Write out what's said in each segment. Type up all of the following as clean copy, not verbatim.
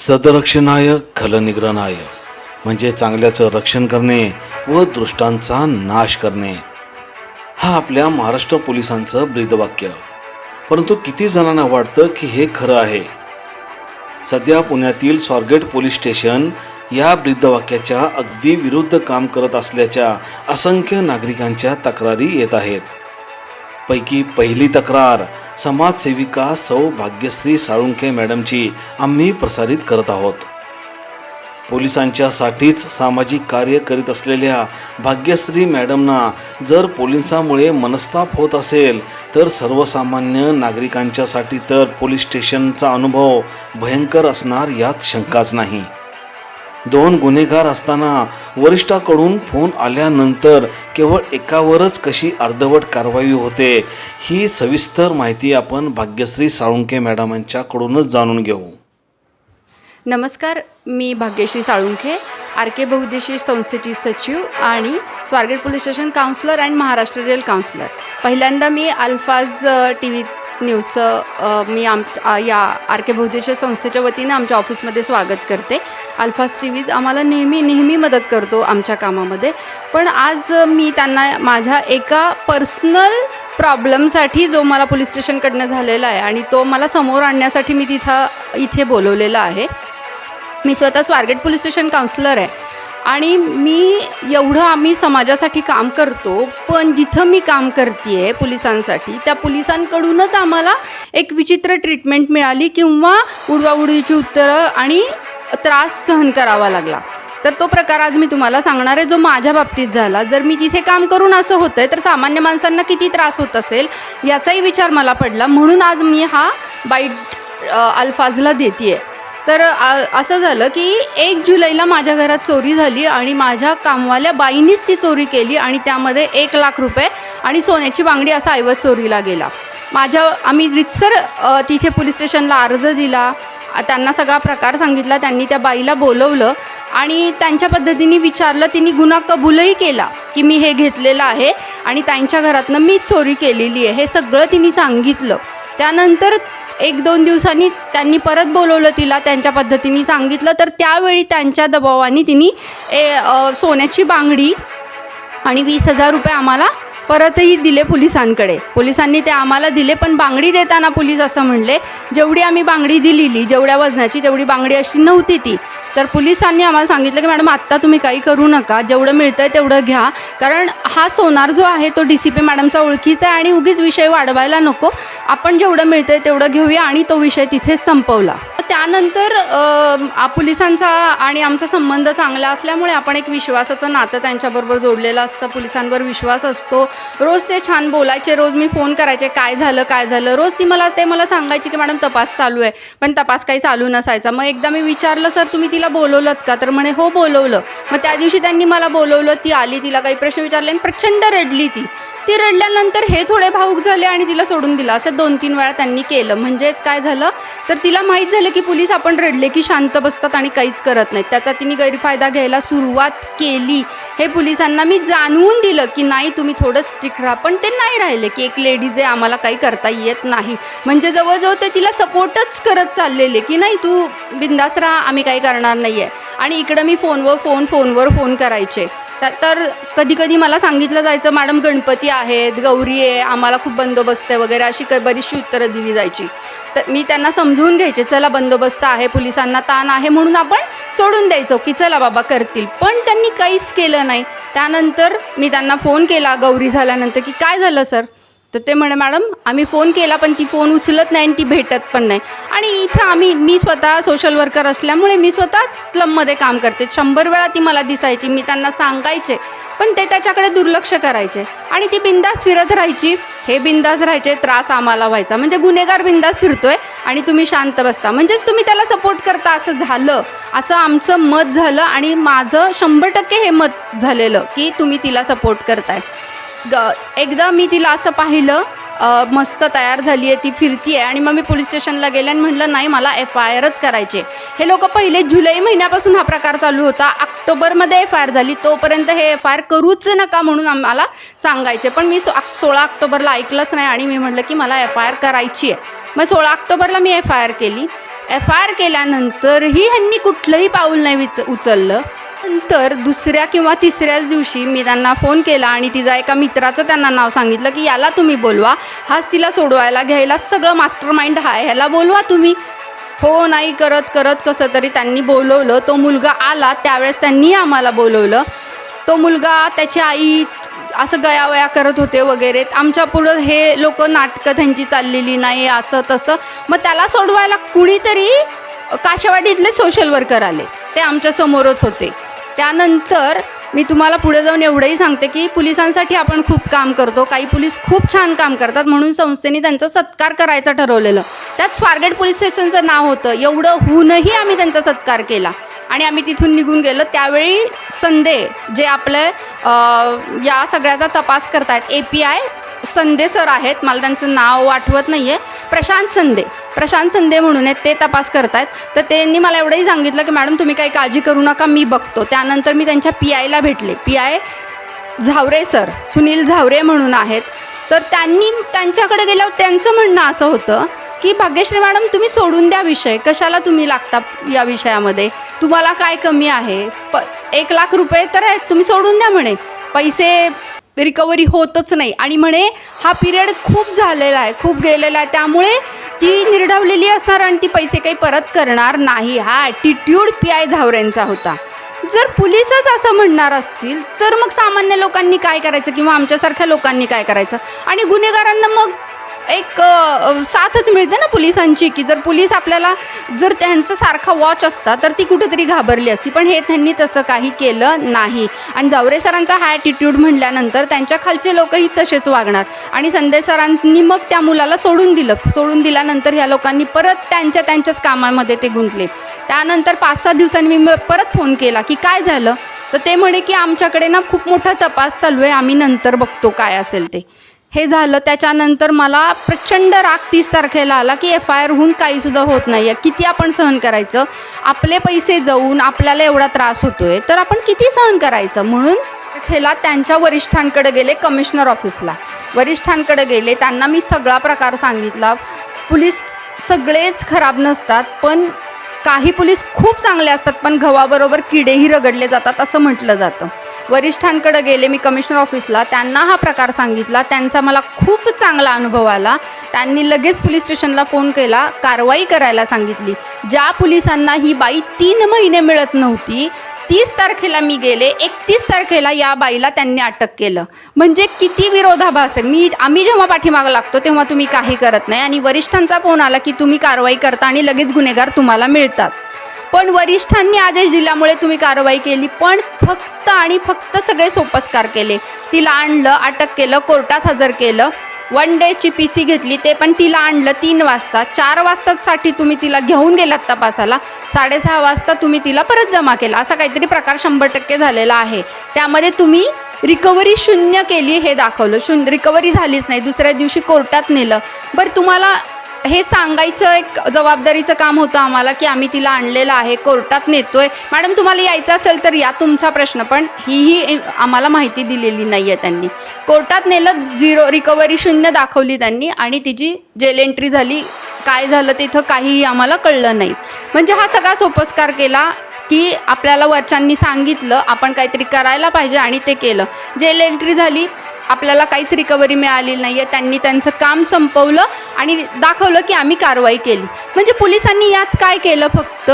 सदरक्षणाय खलनिग्रहणाय म्हणजे चांगल्याचं रक्षण करणे व दुष्टांचा नाश करणे, हा आपल्या महाराष्ट्र पोलिसांचं ब्रीदवाक्य. परंतु किती जणांना वाटतं की हे खरं आहे? सध्या पुण्यातील स्वारगेट पोलीस स्टेशन या ब्रीदवाक्याच्या अगदी विरुद्ध काम करत असल्याच्या असंख्य नागरिकांच्या तक्रारी येत आहेत. पैकी पहिली तक्रार समाजसेविका सौ भाग्यश्री साळुंखे मॅडमची आम्ही प्रसारित करत आहोत. पोलिसांच्यासाठीच सामाजिक कार्य करीत असलेल्या भाग्यश्री मॅडमना जर पोलिसांमुळे मनस्ताप होत असेल तर सर्वसामान्य नागरिकांच्यासाठी तर पोलीस स्टेशनचा अनुभव भयंकर असणार यात शंकाच नाही. 2 गुन्हेगार असताना वरिष्ठाकडून फोन आल्यानंतर केवळ एकावरच कशी अर्धवट कारवाई होते, ही सविस्तर माहिती आपण भाग्यश्री साळुंखे मॅडमांच्याकडूनच जाणून घेऊ. नमस्कार, मी भाग्यश्री साळुंखे, आर.के. बहुउद्देशीय संस्थेची सचिव आणि स्वारगेट पोलीस स्टेशन काउन्सिलर आणि महाराष्ट्र रेल काउन्सिलर. पहिल्यांदा मी अल्फाज TV न्यूजचं या आर.के. बहुउद्देशीय संस्थेच्या वतीने आमच्या ऑफिसमध्ये स्वागत करते. अल्फाज TV आम्हाला नेहमी मदत करतो आमच्या कामामध्ये. पण आज मी त्यांना माझ्या एका पर्सनल प्रॉब्लेमसाठी जो मला पोलीस स्टेशनकडनं झालेला आहे आणि तो मला समोर आणण्यासाठी मी इथे बोलवलेलं आहे. मी स्वतः स्वारगेट पोलीस स्टेशन काउन्सिलर आहे आणि आम्ही समाजासाठी काम करतो, पण जिथं मी काम करते आहे पोलिसांसाठी, त्या पोलिसांकडूनच आम्हाला एक विचित्र ट्रीटमेंट मिळाली किंवा उडवाउडवीची उत्तरं आणि त्रास सहन करावा लागला. तर तो प्रकार आज मी तुम्हाला सांगणार आहे, जो माझ्या बाबतीत झाला. जर मी तिथे काम करून असं होतं आहे तर सामान्य माणसांना किती त्रास होत असेल याचाही विचार मला पडला, म्हणून आज मी हा बाईट अल्फाजला देते आहे. तर असं झालं की 1 जुलैला माझ्या घरात चोरी झाली आणि माझ्या कामवाल्या बाईनीच ती चोरी केली आणि त्यामध्ये 1 लाख रुपये आणि सोन्याची बांगडी असा ऐवज चोरीला गेला. आम्ही रितसर तिथे पोलीस स्टेशनला अर्ज दिला, त्यांना सगळा प्रकार सांगितला. त्यांनी त्या बाईला बोलवलं आणि त्यांच्या पद्धतीने विचारलं. तिने गुन्हा कबूलही केला की मी हे घेतलेलं आहे आणि त्यांच्या घरातनं मी चोरी केलेली आहे, हे सगळं तिने सांगितलं. त्यानंतर 1-2 दिवसांनी त्यांनी परत बोलवलं तिला, त्यांच्या पद्धतीने सांगितलं. तर त्यावेळी त्यांच्या दबावाने तिने सोन्याची बांगडी आणि 20,000 रुपये आम्हाला परतही दिले पोलिसांकडे. पोलिसांनी ते आम्हाला दिले, पण बांगडी देताना पोलीस असं म्हणले, जेवढी आम्ही बांगडी दिलेली, जेवढ्या वजनाची तेवढी बांगडी अशी नव्हती ती. तर पोलिसांनी आम्हाला सांगितलं की मॅडम आत्ता तुम्ही काही करू नका, जेवढं मिळतं आहे तेवढं घ्या, कारण हा सोनार जो आहे तो DCP मॅडमचा ओळखीचा आहे आणि उगीच विषय वाढवायला नको, आपण जेवढं मिळतं आहे तेवढं घेऊया, आणि तो विषय तिथेच संपवला. त्यानंतर पोलिसांचा आणि आमचा संबंध चांगला असल्यामुळे आपण एक विश्वासाचं नातं त्यांच्याबरोबर जोडलेलं असतं. पोलिसांवर विश्वास असतो. रोज ते छान बोलायचे, रोज मी फोन करायचे, काय झालं. रोज ते मला सांगायची की मॅडम तपास चालू आहे, पण तपास काही चालू नसायचा. मग एकदा मी विचारलं, सर तुम्ही तिला बोलवलं का? तर म्हणे हो बोलवलं. मग त्या दिवशी त्यांनी मला बोलवलं, ती आली, तिला काही प्रश्न विचारले आणि प्रचंड रडली. ती रडल्यानंतर हे थोडे भावूक झाले आणि तिला सोडून दिलं. असं 2-3 वेळा त्यांनी केलं. म्हणजेच काय झालं, तर तिला माहीत झालं की पोलीस आपण रडले की शांत बसतात आणि काहीच करत नाहीत. त्याचा तिने गैरफायदा घ्यायला सुरुवात केली. हे पोलिसांना मी जाणवून दिलं की नाही, तुम्ही थोडं स्ट्रिक्ट राहा. पण ते नाही राहिले की एक लेडीज आहे, आम्हाला काही करता येत नाही. म्हणजे जवळजवळ ते तिला सपोर्टच करत चाललेले की नाही तू बिंदास राहा, आम्ही काही करणार नाही आहे. आणि इकडं मी फोनवर फोन करायचे. तर कधी मला सांगितलं जायचं, मॅडम गणपती आहेत, गौरी आहे, आम्हाला खूप बंदोबस्त आहे वगैरे, अशी बरीचशी उत्तरं दिली जायची. तर मी त्यांना समजून घ्यायचे, चला बंदोबस्त आहे, पोलिसांना ताण आहे म्हणून आपण सोडून द्यायचो की चला बाबा करतील. पण त्यांनी काहीच केलं नाही. त्यानंतर मी त्यांना फोन केला गौरी झाल्यानंतर की काय झालं सर? तर ते म्हणे, मॅडम आम्ही फोन केला पण ती फोन उचलत नाही आणि ती भेटत पण नाही. आणि इथं मी स्वतः सोशल वर्कर असल्यामुळे मी स्वतःच स्लममध्ये काम करते. 100 वेळा ती मला दिसायची, मी त्यांना सांगायचे, पण ते त्याच्याकडे दुर्लक्ष करायचे आणि ती बिंदास फिरत राहायची. हे बिंदास राहायचे, त्रास आम्हाला व्हायचा. म्हणजे गुन्हेगार बिंदास फिरतोय आणि तुम्ही शांत बसता, म्हणजेच तुम्ही त्याला सपोर्ट करता असं झालं. असं आमचं मत झालं आणि माझं 100% हे मत झालेलं की तुम्ही तिला सपोर्ट करताय. एकदा मी तिला असं पाहिलं, मस्त तयार झाली आहे, ती फिरती आहे, आणि मग मी पोलीस स्टेशनला गेले आणि म्हटलं नाही, मला FIRच करायचे. हे लोक पहिले जुलै महिन्यापासून हा प्रकार चालू होता, ऑक्टोबरमध्ये FIR झाली, तोपर्यंत हे FIR करूच नका म्हणून आम्हाला सांगायचे. पण मी 16 ऑक्टोबरला ऐकलंच नाही आणि मी म्हटलं की मला FIR करायची आहे. मग 16 ऑक्टोबरला मी FIR केली. FIR केल्यानंतरही ह्यांनी कुठलंही पाऊल नाही उचललं. नंतर दुसऱ्या किंवा तिसऱ्याच दिवशी मी त्यांना फोन केला आणि तिचा एका मित्राचं त्यांना नाव सांगितलं की याला तुम्ही बोलवा, हाच तिला सोडवायला घ्यायला सगळं मास्टर माइंड आहे, ह्याला बोलवा तुम्ही. हो नाही करत कसं तरी त्यांनी बोलवलं. तो मुलगा आला, त्यावेळेस त्यांनी आम्हाला बोलवलं. तो मुलगा, त्याची आई असं गयावया करत होते वगैरे. आमच्या पुढं हे लोक नाटकं त्यांची चाललेली नाही, असं तसं. मग त्याला सोडवायला कुणीतरी काशेवाडीतले सोशल वर्कर आले, ते आमच्या समोरच होते. त्यानंतर मी तुम्हाला पुढे जाऊन एवढंही सांगते की पोलिसांसाठी आपण खूप काम करतो, काही पोलीस खूप छान काम करतात, म्हणून संस्थेने त्यांचा सत्कार करायचं ठरवलेलं. त्यात स्वारगेट पोलीस स्टेशनचं नाव होतं. एवढं होऊनही आम्ही त्यांचा सत्कार केला आणि आम्ही तिथून निघून गेलो. त्यावेळी संदे जे आपले या सगळ्याचा तपास करतायत, API संदे सर आहेत, मला त्यांचं नाव आठवत नाही आहे, प्रशांत संदे म्हणून आहेत, ते तपास करतायत. तर त्यांनी मला एवढंही सांगितलं की मॅडम तुम्ही काही काळजी करू नका, मी बघतो. त्यानंतर मी त्यांच्या PIला भेटले. PI झावरे सर, सुनील झावरे म्हणून आहेत. तर त्यांच्याकडे गेल्यावर त्यांचं म्हणणं असं होतं की भाग्यश्री मॅडम तुम्ही सोडून द्या विषय, कशाला तुम्ही लागता या विषयामध्ये, तुम्हाला काय कमी आहे, 1 लाख रुपये तर आहेत, तुम्ही सोडून द्या म्हणे, पैसे रिकव्हरी होतच नाही. आणि म्हणे हा पिरियड खूप झालेला आहे, खूप गेलेला आहे, त्यामुळे ती निर्ढावलेली असणार आणि ती पैसे काही परत करणार नाही. हा ॲटिट्यूड PI झावरेंचा होता. जर पोलिसच असं म्हणणार असतील तर मग सामान्य लोकांनी काय करायचं किंवा आमच्यासारख्या लोकांनी काय करायचं. आणि गुन्हेगारांना मग एक साथच मिळते ना पोलिसांची, की जर पोलीस आपल्याला जर त्यांचा सारखा वॉच असता तर ती कुठेतरी घाबरली असती. पण हे त्यांनी तसं काही केलं नाही. आणि जावरे सरांचा हा ॲटिट्यूड म्हटल्यानंतर त्यांच्या खालचे लोकही तसेच वागणार. आणि संदे सरांनी मग त्या मुलाला सोडून दिल्यानंतर ह्या लोकांनी परत त्यांच्याच कामामध्ये ते गुंतले. त्यानंतर 5-6 दिवसांनी मी परत फोन केला की काय झालं. तर ते म्हणे की आमच्याकडे ना खूप मोठा तपास चालू आहे, आम्ही नंतर बघतो काय असेल ते. हे झालं. त्याच्यानंतर मला प्रचंड राग 30 तारखेला आला की FIR होऊन काहीसुद्धा होत नाही आहे, किती आपण सहन करायचं, आपले पैसे जाऊन आपल्याला एवढा त्रास होतो आहे तर आपण किती सहन करायचं. म्हणून तारखेला त्यांच्या वरिष्ठांकडे गेले, कमिशनर ऑफिसला वरिष्ठांकडे गेले. त्यांना मी सगळा प्रकार सांगितला. पोलीस सगळेच खराब नसतात, पण काही पोलीस खूप चांगले असतात, पण गव्हाबरोबर किडेही रगडले जातात असं म्हटलं जातं. वरिष्ठांकडे गेले मी कमिशनर ऑफिसला, त्यांना हा प्रकार सांगितला. त्यांचा मला खूप चांगला अनुभव आला. त्यांनी लगेच पोलीस स्टेशनला फोन केला, कारवाई करायला सांगितली. ज्या पोलिसांना ही बाई 3 महिने मिळत नव्हती, 30 तारखेला मी गेले, 31 तारखेला या बाईला त्यांनी अटक केलं. म्हणजे किती विरोधाभास आहे. आम्ही जेव्हा पाठीमागं लागतो तेव्हा तुम्ही काही करत नाही आणि वरिष्ठांचा फोन आला की तुम्ही कारवाई करता आणि लगेच गुन्हेगार तुम्हाला मिळतात. पण वरिष्ठांनी आदेश दिल्यामुळे तुम्ही कारवाई केली, पण फक्त आणि फक्त सगळे सोपस्कार केले. तिला आणलं, अटक केलं, कोर्टात हजर केलं, 1 डेची PC घेतली, ते पण तिला आणलं 3 वाजता. 4 वाजतासाठी तुम्ही तिला घेऊन गेलात तपासाला, 6:30 वाजता तुम्ही तिला परत जमा केला. असा काहीतरी प्रकार 100% झालेला आहे. त्यामध्ये तुम्ही रिकव्हरी 0 केली हे दाखवलं. रिकव्हरी झालीच नाही. दुसऱ्या दिवशी कोर्टात नेलं. बरं, तुम्हाला हे सांगायचं एक जबाबदारीचं काम होतं आम्हाला की आम्ही तिला आणलेलं आहे, कोर्टात नेतोय. मॅडम तुम्हाला यायचं असेल तर या, तुमचा प्रश्न. पण ही आम्हाला माहिती दिलेली नाही आहे त्यांनी. कोर्टात नेलं, 0 रिकव्हरी 0 दाखवली त्यांनी आणि तिची जेल एंट्री झाली. काय झालं तिथं काहीही आम्हाला कळलं नाही. म्हणजे हा सगळा सोपस्कार केला की आपल्याला वरच्यांनी सांगितलं आपण काहीतरी करायला पाहिजे आणि ते केलं. जेल एंट्री झाली, आपल्याला काहीच रिकव्हरी मिळाली नाही आहे. त्यांनी त्यांचं काम संपवलं आणि दाखवलं की आम्ही कारवाई केली. म्हणजे पोलिसांनी यात काय केलं, फक्त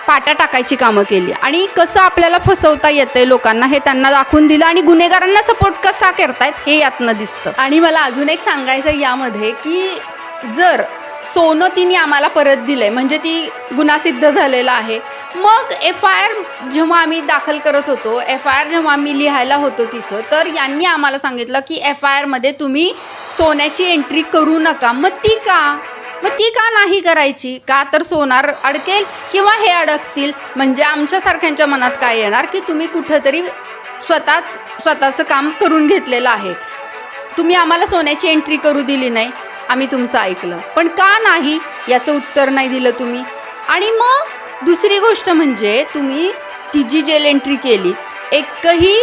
पाटा टाकायची कामं केली आणि कसं आपल्याला फसवता येतंय लोकांना हे त्यांना दाखवून दिलं आणि गुन्हेगारांना सपोर्ट कसा करतायत हे यातनं दिसतं. आणि मला अजून एक सांगायचं यामध्ये की जर सोनं तिने आम्हाला परत दिलं आहे म्हणजे ती गुन्हा सिद्ध झालेला आहे. मग FIR जेव्हा आम्ही दाखल करत होतो, FIR जेव्हा आम्ही लिहायला होतो तिथं, तर यांनी आम्हाला सांगितलं की FIRमध्ये तुम्ही सोन्याची एंट्री करू नका. मग ती का नाही करायची? का तर सोनार अडकेल किंवा हे अडकतील. म्हणजे आमच्यासारख्यांच्या मनात काय येणार की तुम्ही कुठंतरी स्वतःचं काम करून घेतलेलं आहे, तुम्ही आम्हाला सोन्याची एंट्री करू दिली नाही, आम्ही तुमचं ऐकलं, पण का नाही याचं उत्तर नाही दिलं तुम्ही. आणि मग दुसरी गोष्ट म्हणजे तुम्ही ती जी जेल एंट्री केली, एकही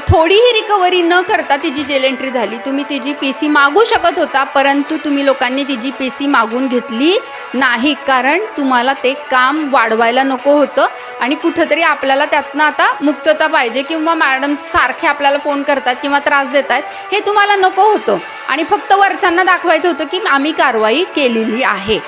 थोडीही रिकव्हरी न करता तिची जेल एंट्री झाली. तुम्ही तिची PC मागू शकत होता, परंतु तुम्ही लोकांनी तिची PC मागून घेतली नाही, कारण तुम्हाला ते काम वाढवायला नको होतं आणि कुठंतरी आपल्याला त्यातनं आता मुक्तता पाहिजे, किंवा मॅडम सारखे आपल्याला फोन करतात किंवा त्रास देत आहेत हे तुम्हाला नको होतं आणि फक्त वरच्यांना दाखवायचं होतं की आम्ही कारवाई केलेली आहे.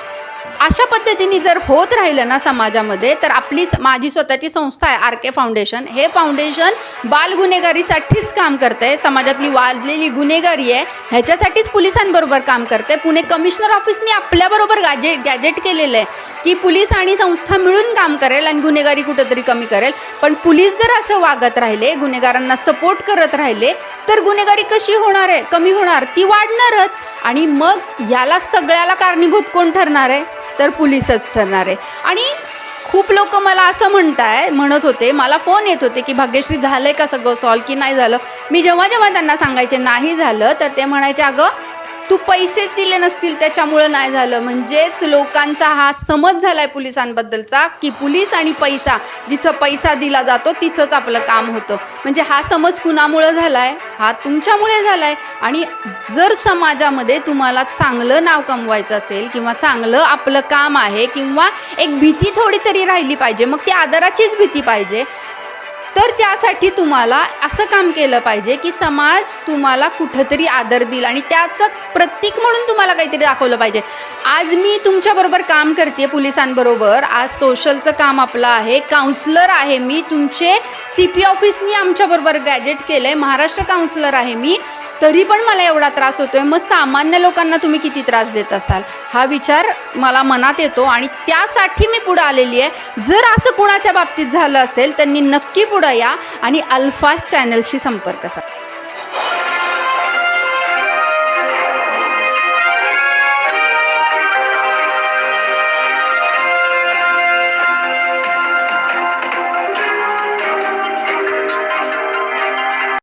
अशा पद्धतीने जर होत राहिलं ना समाजामध्ये, तर माझी स्वतःची संस्था आहे RK फाउंडेशन. हे फाउंडेशन बालगुन्हेगारीसाठीच काम करतं आहे. समाजातली वाढलेली गुन्हेगारी आहे ह्याच्यासाठीच पोलिसांबरोबर काम करतं आहे. पुणे कमिशनर ऑफिसने आपल्याबरोबर गॅजेट केलेलं आहे की पोलीस आणि संस्था मिळून काम करेल आणि गुन्हेगारी कुठंतरी कमी करेल. पण पोलीस जर असं वागत राहिले, गुन्हेगारांना सपोर्ट करत राहिले, तर गुन्हेगारी कशी होणार आहे? कमी होणार, ती वाढणारच. आणि मग याला सगळ्याला कारणीभूत कोण ठरणार आहे? तर पोलीसच ठरणार आहे. आणि खूप लोक मला असं म्हणत होते, मला फोन येत होते की भाग्यश्री झालं आहे का सगळं सॉल्व की नाही झालं. मी जेव्हा त्यांना सांगायचे नाही झालं, तर ते म्हणायचे अगं तू पैसेच दिले नसतील त्याच्यामुळं नाही झालं. म्हणजेच लोकांचा हा समज झाला आहे पोलिसांबद्दलचा की पोलीस आणि पैसा, जिथं पैसा दिला जातो तिथंच आपलं काम होतं. म्हणजे हा समज कुणामुळं झाला आहे? हा तुमच्यामुळे झाला आहे. आणि जर समाजामध्ये तुम्हाला चांगलं नाव कमवायचं असेल किंवा चांगलं आपलं काम आहे किंवा एक भीती थोडी तरी राहिली पाहिजे, मग ती आदराचीच भीती पाहिजे, तर त्यासाठी तुम्हाला असं काम केलं पाहिजे की समाज तुम्हाला कुठंतरी आदर देईल आणि त्याचं प्रतीक म्हणून तुम्हाला काहीतरी दाखवलं पाहिजे. आज मी तुमच्याबरोबर काम करते पोलिसांबरोबर. आज सोशलचं काम आपलं आहे, काउन्सलर आहे मी. तुमचे CP ऑफिसनी आमच्याबरोबर गॅजेट केलं आहे, महाराष्ट्र काउन्सलर आहे मी. तरी पण मला एवढा त्रास होतो आहे. मग सामान्य लोकांना तुम्ही किती त्रास देत असाल हा विचार मला मनात येतो आणि त्यासाठी मी पुढं आलेली आहे. जर असं कुणाच्या बाबतीत झालं असेल त्यांनी नक्की पुढं या आणि अल्फाज चॅनलशी संपर्क साधा.